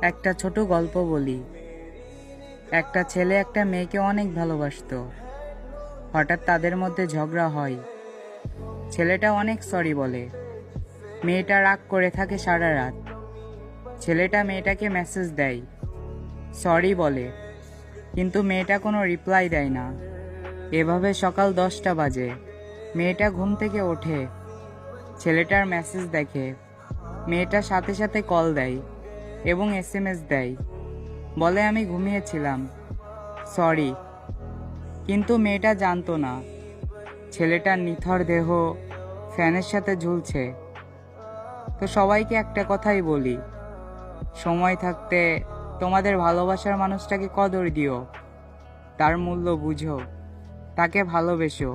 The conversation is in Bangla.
একটা ছোট গল্প বলি। একটা ছেলে একটা মেয়েকে অনেক ভালোবাসতো। হঠাৎ তাদের মধ্যে ঝগড়া হয়। ছেলেটা অনেক সরি বলে। মেয়েটা রাগ করে থাকে সারা রাত। ছেলেটা মেয়েটাকে মেসেজ দেয়, সরি বলে, কিন্তু মেয়েটা কোনো রিপ্লাই দেয় না। এভাবে সকাল 10টা বাজে। মেয়েটা ঘুম থেকে ওঠে, ছেলেটার মেসেজ দেখে। মেয়েটা সাথে সাথে কল দেয় এবং এসএমএস দেয়, বলে আমি ঘুমিয়েছিলাম, সরি। কিন্তু মেয়েটা জানতো না ছেলেটার নিথর দেহ ফ্যানের সাথে ঝুলছে। তো সবাইকে একটা কথাই বলি, সময় থাকতে তোমাদের ভালোবাসার মানুষটাকে কদর দিও, তার মূল্য বুঝো, তাকে ভালোবেসো।